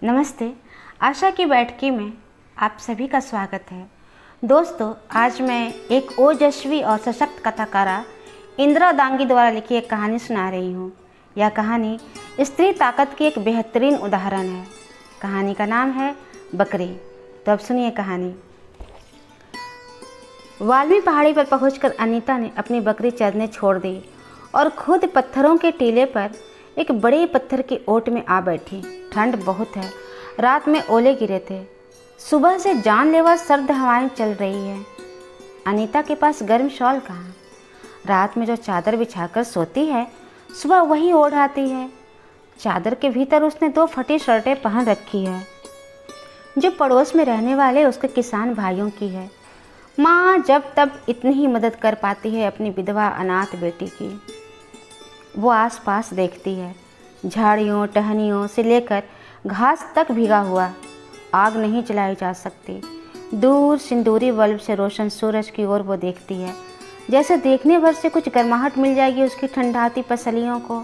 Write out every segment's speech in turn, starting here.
नमस्ते। आशा की बैठकी में आप सभी का स्वागत है। दोस्तों, आज मैं एक ओजस्वी और सशक्त कथाकारा इंदिरा दांगी द्वारा लिखी एक कहानी सुना रही हूँ। यह कहानी स्त्री ताकत की एक बेहतरीन उदाहरण है। कहानी का नाम है बकरी। तो अब सुनिए कहानी। वाल्मी पहाड़ी पर पहुंचकर अनीता ने अपनी बकरी चरने छोड़ दी और खुद पत्थरों के टीले पर एक बड़े पत्थर की ओट में आ बैठी। ठंड बहुत है, रात में ओले गिरे थे। सुबह से जानलेवा सर्द हवाएं चल रही है। अनीता के पास गर्म शॉल कहाँ? रात में जो चादर बिछाकर सोती है, सुबह वही ओढ़ आती है। चादर के भीतर उसने 2 फटी शर्टें पहन रखी है, जो पड़ोस में रहने वाले उसके किसान भाइयों की है। माँ जब तब इतनी ही मदद कर पाती है अपनी विधवा अनाथ बेटी की। वो आसपास देखती है। झाड़ियों टहनियों से लेकर घास तक भीगा हुआ। आग नहीं जलाई जा सकती। दूर सिंदूरी बल्ब से रोशन सूरज की ओर वो देखती है, जैसे देखने भर से कुछ गर्माहट मिल जाएगी उसकी ठंडाती पसलियों को।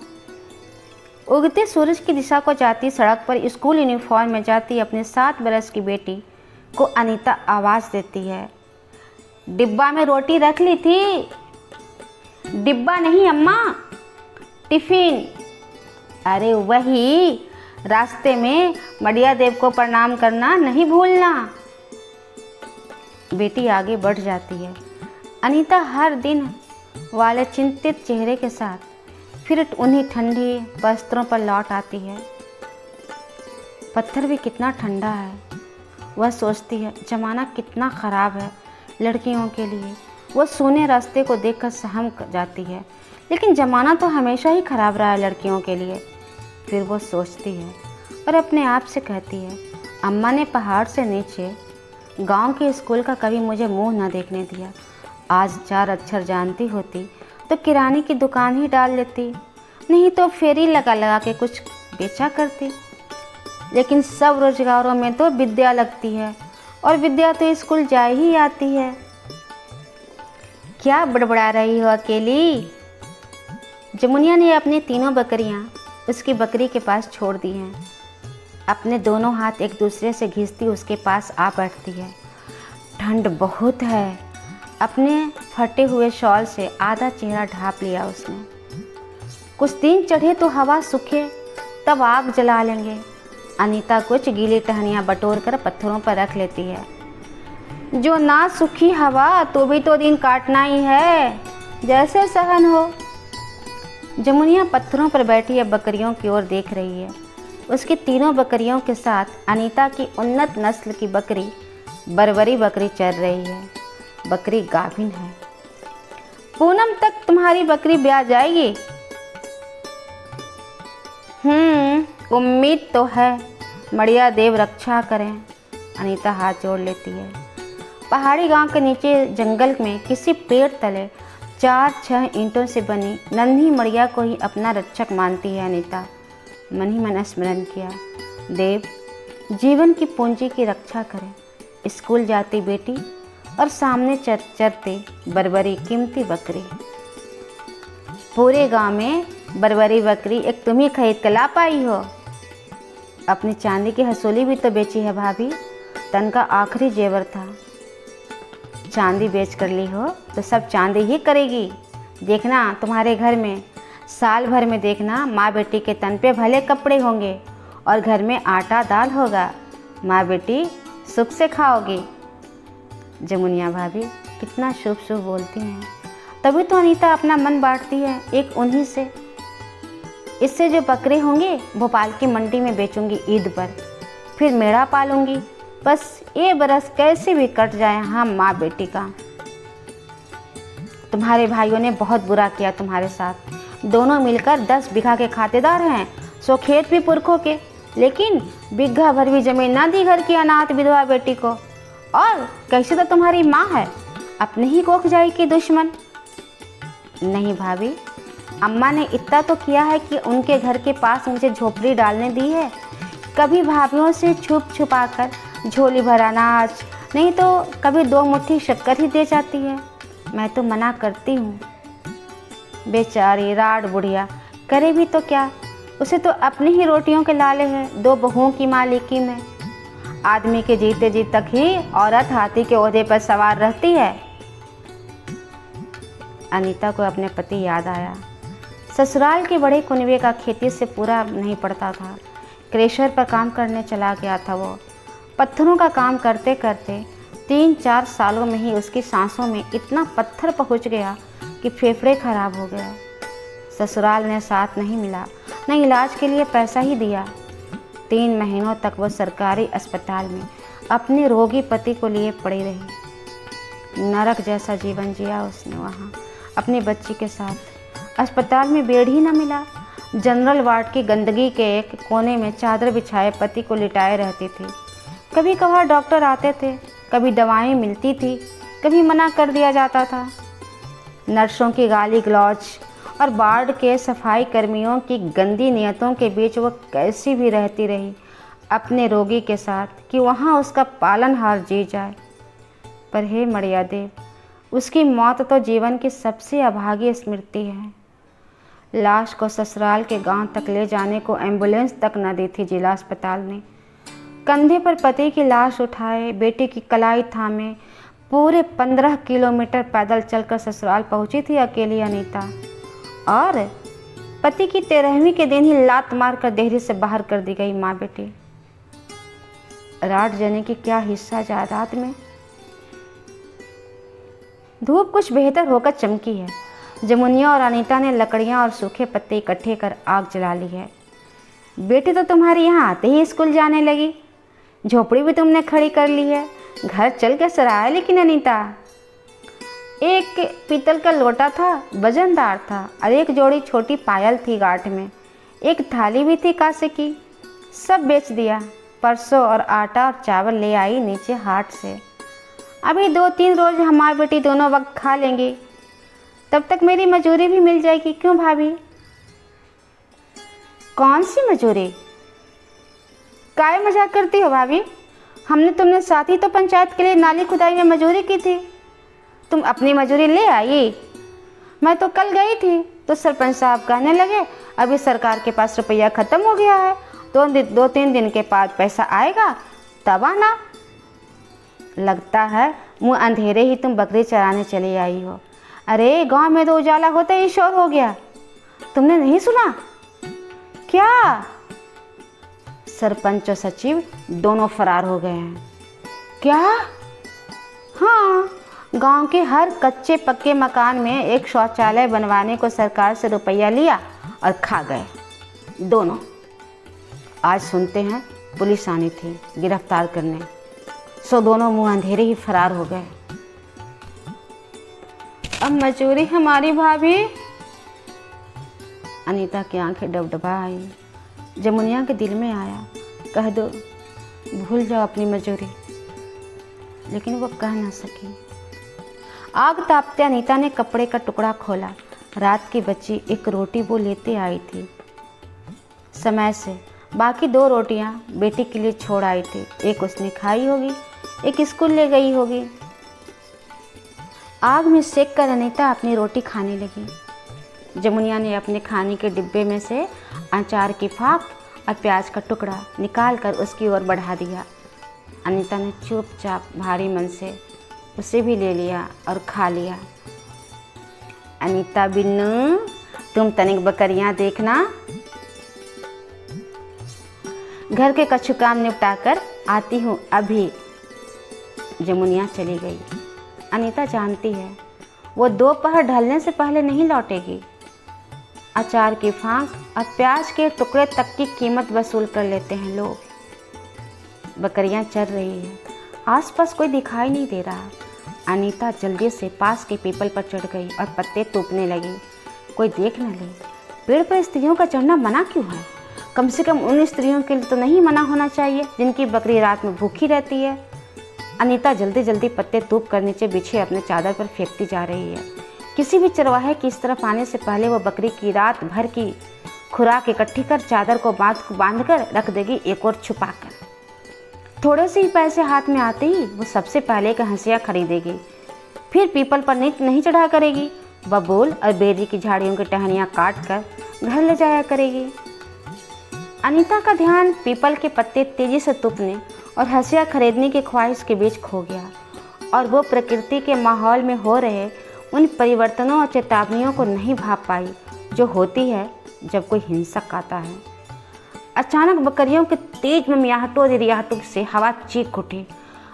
उगते सूरज की दिशा को जाती सड़क पर स्कूल यूनिफॉर्म में जाती अपने 7 बरस की बेटी को अनीता आवाज़ देती है, डिब्बा में रोटी रख ली थी? डिब्बा नहीं अम्मा, टिफ़िन। अरे वही, रास्ते में मडिया देव को प्रणाम करना नहीं भूलना। बेटी आगे बढ़ जाती है। अनीता हर दिन वाले चिंतित चेहरे के साथ फिर उन्हीं ठंडी वस्त्रों पर लौट आती है। पत्थर भी कितना ठंडा है, वह सोचती है। ज़माना कितना ख़राब है लड़कियों के लिए। वह सूने रास्ते को देखकर सहम जाती है, लेकिन ज़माना तो हमेशा ही ख़राब रहा है लड़कियों के लिए। फिर वो सोचती है और अपने आप से कहती है, अम्मा ने पहाड़ से नीचे गांव के स्कूल का कभी मुझे मुंह न देखने दिया। आज 4 अक्षर जानती होती तो किराने की दुकान ही डाल लेती, नहीं तो फेरी लगा लगा के कुछ बेचा करती। लेकिन सब रोजगारों में तो विद्या लगती है, और विद्या तो स्कूल जा ही आती है। क्या बड़बड़ा रही हो अकेली? जमुनिया ने अपनी 3 बकरियां उसकी बकरी के पास छोड़ दी हैं। अपने दोनों हाथ एक दूसरे से घिसती उसके पास आ बैठती है। ठंड बहुत है। अपने फटे हुए शॉल से आधा चेहरा ढाँप लिया उसने। कुछ दिन चढ़े तो हवा सूखे, तब आग जला लेंगे। अनीता कुछ गीली टहनियाँ बटोर कर पत्थरों पर रख लेती है। जो ना सूखी हवा तो भी तो दिन काटना ही है, जैसे सहन हो। जमुनिया पत्थरों पर बैठी है, बकरियों की ओर देख रही है। उसकी 3 बकरियों के साथ अनीता की उन्नत नस्ल की बकरी बरबरी बकरी चर रही है। बकरी गाभिन है। पूनम तक तुम्हारी बकरी ब्याह जाएगी? उम्मीद तो है, मडिया देव रक्षा करें। अनीता हाथ जोड़ लेती है। पहाड़ी गांव के नीचे जंगल में किसी पेड़ तले 4-6 ईंटों से बनी नन्ही मड़िया को ही अपना रक्षक मानती है अनीता। मन ही मन स्मरण किया, देव जीवन की पूंजी की रक्षा करें। स्कूल जाती बेटी और सामने चरते बरबरी कीमती बकरी। पूरे गांव में बरबरी बकरी एक तुम ही खरीद कर ला पाई हो। अपनी चांदी की हसूली भी तो बेची है भाभी, तन का आखिरी जेवर था। चांदी बेच कर ली हो तो सब चांदी ही करेगी। देखना तुम्हारे घर में साल भर में देखना, माँ बेटी के तन पे भले कपड़े होंगे और घर में आटा दाल होगा। माँ बेटी सुख से खाओगी। जमुनिया भाभी कितना शुभ शुभ बोलती हैं। तभी तो अनीता अपना मन बांटती है एक उन्हीं से। इससे जो बकरे होंगे भोपाल की मंडी में बेचूंगी ईद पर, फिर मेढ़ा पालूंगी। बस ये बरस कैसे भी कट जाए हम माँ बेटी का। तुम्हारे भाइयों ने बहुत बुरा किया तुम्हारे साथ। दोनों मिलकर 10 बीघा के खातेदार हैं, सो खेत भी पुरखों के, लेकिन बीघा भर भी जमीन ना दी घर की अनाथ विधवा बेटी को। और कैसे तो तुम्हारी माँ है, अपने ही कोख जाई की दुश्मन। नहीं भाभी, अम्मा ने इतना तो किया है कि उनके घर के पास मुझे झोपड़ी डालने दी है। कभी भाभीयों से छुप छुपा कर झोली भर अनाज, नहीं तो कभी 2 मुट्ठी शक्कर ही दे जाती है। मैं तो मना करती हूँ। बेचारी राड बुढ़िया करे भी तो क्या, उसे तो अपनी ही रोटियों के लाले हैं, 2 बहुओं की मालिकी में। आदमी के जीते जी तक ही औरत हाथी के ओहदे पर सवार रहती है। अनीता को अपने पति याद आया। ससुराल के बड़े कुनबे का खेती से पूरा नहीं पड़ता था। क्रेशर पर काम करने चला गया था वो। पत्थरों का काम करते करते 3-4 सालों में ही उसकी सांसों में इतना पत्थर पहुंच गया कि फेफड़े खराब हो गए। ससुराल ने साथ नहीं मिला, न इलाज के लिए पैसा ही दिया। 3 महीनों तक वो सरकारी अस्पताल में अपने रोगी पति को लिए पड़ी रही। नरक जैसा जीवन जिया उसने वहाँ अपनी बच्ची के साथ। अस्पताल में बेड ही न मिला। जनरल वार्ड की गंदगी के एक कोने में चादर बिछाए पति को लिटाए रहती थी। कभी कभार डॉक्टर आते थे, कभी दवाएं मिलती थी, कभी मना कर दिया जाता था। नर्सों की गाली गलौज और वार्ड के सफाई कर्मियों की गंदी नियतों के बीच वो कैसी भी रहती रही अपने रोगी के साथ कि वहाँ उसका पालनहार जी जाए। पर हे मड़िया देव, उसकी मौत तो जीवन की सबसे अभागी स्मृति है। लाश को ससुराल के गांव तक ले जाने को एम्बुलेंस तक न दी थी जिला अस्पताल ने। कंधे पर पति की लाश उठाए, बेटी की कलाई थामे पूरे 15 किलोमीटर पैदल चलकर ससुराल पहुंची थी अकेली अनीता। और पति की 13वीं के दिन ही लात मारकर देहरी से बाहर कर दी गई माँ बेटी। रात जने की क्या हिस्सा जायदाद में। धूप कुछ बेहतर होकर चमकी है। जमुनिया और अनीता ने लकड़ियां और सूखे पत्ते इकट्ठे कर आग जला ली है। बेटी तो तुम्हारी यहाँ आते ही स्कूल जाने लगी। झोपड़ी भी तुमने खड़ी कर ली है। घर चल के सराया लेकिन अनीता। एक पीतल का लोटा था, वजनदार था, और एक जोड़ी छोटी पायल थी गांठ में। एक थाली भी थी कांसे की। सब बेच दिया। परसों और आटा और चावल ले आई नीचे हाट से। अभी 2-3 रोज हमारी बेटी दोनों वक्त खा लेंगी, तब तक मेरी मजूरी भी मिल जाएगी। क्यों भाभी? कौन सी मजूरी? काय मजाक करती हो भाभी? हमने तुमने साथ ही तो पंचायत के लिए नाली खुदाई में मजूरी की थी। तुम अपनी मजूरी ले आई? मैं तो कल गई थी तो सरपंच साहब कहने लगे अभी सरकार के पास रुपया ख़त्म हो गया है, 2-3 दिन के बाद पैसा आएगा तब आना। लगता है मुँह अंधेरे ही तुम बकरी चराने चली आई हो। अरे गांव में तो उजाला होते ही शोर हो गया। तुमने नहीं सुना क्या? सरपंच और सचिव दोनों फरार हो गए हैं। क्या? हाँ, गांव के हर कच्चे पक्के मकान में एक शौचालय बनवाने को सरकार से रुपया लिया और खा गए दोनों। आज सुनते हैं पुलिस आनी थी गिरफ्तार करने, सो दोनों मुंह अंधेरे ही फरार हो गए। अब मजूरी हमारी भाभी। अनीता की आंखें डबडबा आई। जमुनिया के दिल में आया कह दो भूल जाओ अपनी मजूरी, लेकिन वो कह ना सकी। आग तापते अनीता ने कपड़े का टुकड़ा खोला। रात की बची एक रोटी वो लेते आई थी समय से। बाकी 2 रोटियां बेटी के लिए छोड़ आई थी। एक उसने खाई होगी, एक स्कूल ले गई होगी। आग में सेक कर अनीता अपनी रोटी खाने लगी। जमुनिया ने अपने खाने के डिब्बे में से अचार की फाक और प्याज का टुकड़ा निकाल कर उसकी ओर बढ़ा दिया। अनीता ने चुपचाप भारी मन से उसे भी ले लिया और खा लिया। अनीता बिन्नू, तुम तनिक बकरियां देखना। घर के कछु काम निपटा कर आती हूँ अभी। जमुनिया चली गई। अनीता जानती है वो दोपहर ढलने से पहले नहीं लौटेगी। अचार की फांक और प्याज के टुकड़े तक की कीमत वसूल कर लेते हैं लोग। बकरियां चर रही हैं, आसपास कोई दिखाई नहीं दे रहा। अनीता जल्दी से पास के पीपल पर चढ़ गई और पत्ते तोपने लगी। कोई देख न ले। पेड़ पर स्त्रियों का चढ़ना मना क्यों है? कम से कम उन स्त्रियों के लिए तो नहीं मना होना चाहिए जिनकी बकरी रात में भूखी रहती है। अनीता जल्दी जल्दी पत्ते तोप कर नीचे बिछे अपने चादर पर फेंकती जा रही है। किसी भी चरवाहे की इस तरफ आने से पहले वो बकरी की रात भर की खुराक इकट्ठी कर चादर को बांध कर रख देगी एक और छुपा कर। थोड़े से ही पैसे हाथ में आते ही वो सबसे पहले का हंसिया खरीदेगी। फिर पीपल पर नहीं चढ़ा करेगी। बबूल और बेरी की झाड़ियों की टहनियाँ काट कर घर ले जाया करेगी। अनीता का ध्यान पीपल के पत्ते तेजी से तुपने और हंसिया खरीदने की ख्वाहिश के बीच खो गया और वो प्रकृति के माहौल में हो रहे उन परिवर्तनों और चेतावनियों को नहीं भाप पाई जो होती है जब कोई हिंसक आता है। अचानक बकरियों के तेज ममियाहटों और रियाहटों से हवा चीख उठी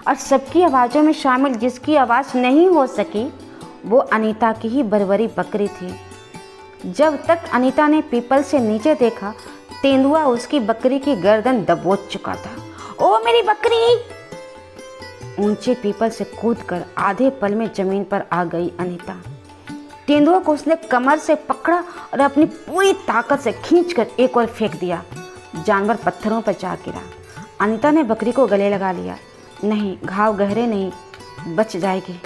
और सबकी आवाज़ों में शामिल जिसकी आवाज़ नहीं हो सकी वो अनीता की ही बरबरी बकरी थी। जब तक अनीता ने पीपल से नीचे देखा, तेंदुआ उसकी बकरी की गर्दन दबोच चुका था। ओ मेरी बकरी! ऊंचे पीपल से कूदकर आधे पल में जमीन पर आ गई अनीता। तेंदुआ को उसने कमर से पकड़ा और अपनी पूरी ताकत से खींचकर एक और फेंक दिया। जानवर पत्थरों पर जा गिरा। अनीता ने बकरी को गले लगा लिया। नहीं, घाव गहरे नहीं, बच जाएगी।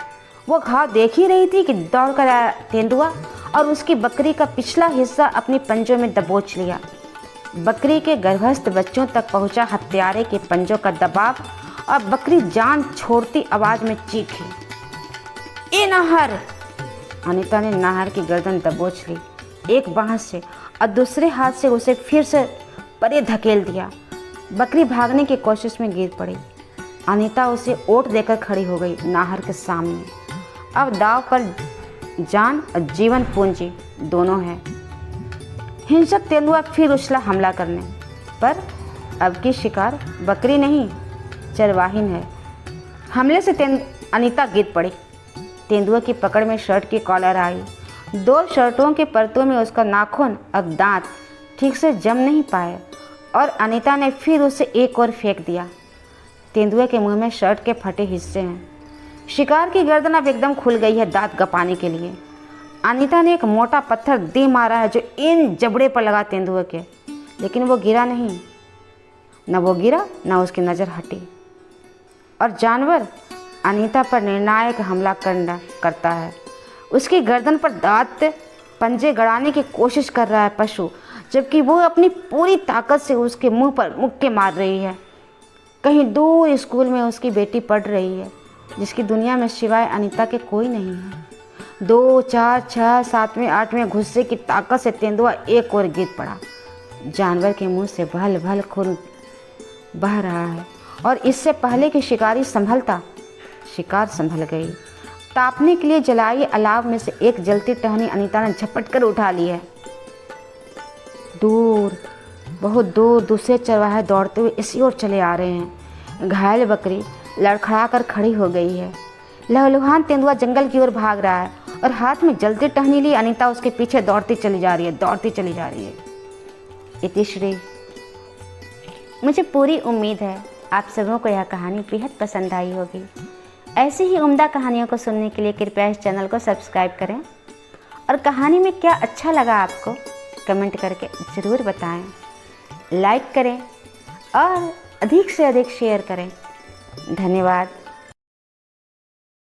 वो घाव देख ही रही थी कि दौड़ कर आया तेंदुआ और उसकी बकरी का पिछला हिस्सा अपनी पंजों में दबोच लिया। बकरी के गर्भस्थ बच्चों तक पहुंचा हत्यारे के पंजों का दबाव और बकरी जान छोड़ती आवाज में चीखी, ए नाहर! अनीता ने नाहर की गर्दन दबोच ली एक बांह से और दूसरे हाथ से उसे फिर से परे धकेल दिया। बकरी भागने की कोशिश में गिर पड़ी। अनीता उसे ओट देकर खड़ी हो गई नाहर के सामने। अब दाव पर जान और जीवन पूंजी दोनों है। हिंसक तेंदुआ फिर उछला हमला करने, पर अब की शिकार बकरी नहीं चरवाहिन है। हमले से अनीता गिर पड़ी। तेंदुआ की पकड़ में शर्ट की कॉलर आई। दो शर्टों के परतों में उसका नाखून अब दांत ठीक से जम नहीं पाए और अनीता ने फिर उसे एक और फेंक दिया। तेंदुए के मुंह में शर्ट के फटे हिस्से हैं। शिकार की गर्दन अब एकदम खुल गई है दांत गपाने के लिए। अनीता ने एक मोटा पत्थर दे मारा है जो इन जबड़े पर लगा तेंदुए के, लेकिन वो गिरा नहीं। न वो गिरा न उसकी नज़र हटी और जानवर अनीता पर निर्णायक हमला करता है। उसकी गर्दन पर दांत पंजे गड़ाने की कोशिश कर रहा है पशु, जबकि वो अपनी पूरी ताकत से उसके मुंह पर मुक्के मार रही है। कहीं दूर स्कूल में उसकी बेटी पढ़ रही है, जिसकी दुनिया में सिवाय अनीता के कोई नहीं है। 2, 4, 6, 7वें 8वें गुस्से की ताकत से तेंदुआ एक और गिर पड़ा। जानवर के मुंह से भल भल खून बह रहा है और इससे पहले कि शिकारी संभलता, शिकार संभल गई। तापने के लिए जलाई अलाव में से एक जलती टहनी अनीता ने झपट कर उठा ली है। दूर, बहुत दूर दूसरे चरवाहे दौड़ते हुए इसी ओर चले आ रहे हैं। घायल बकरी लड़खड़ा कर खड़ी हो गई है। लहलुहान तेंदुआ जंगल की ओर भाग रहा है और हाथ में जलती टहनी ली अनीता उसके पीछे दौड़ती चली जा रही है। इतिश्री। मुझे पूरी उम्मीद है आप सबों को यह कहानी बेहद पसंद आई होगी। ऐसी ही उम्दा कहानियों को सुनने के लिए कृपया इस चैनल को सब्सक्राइब करें और कहानी में क्या अच्छा लगा आपको कमेंट करके ज़रूर बताएं। लाइक करें और अधिक से अधिक शेयर करें। धन्यवाद।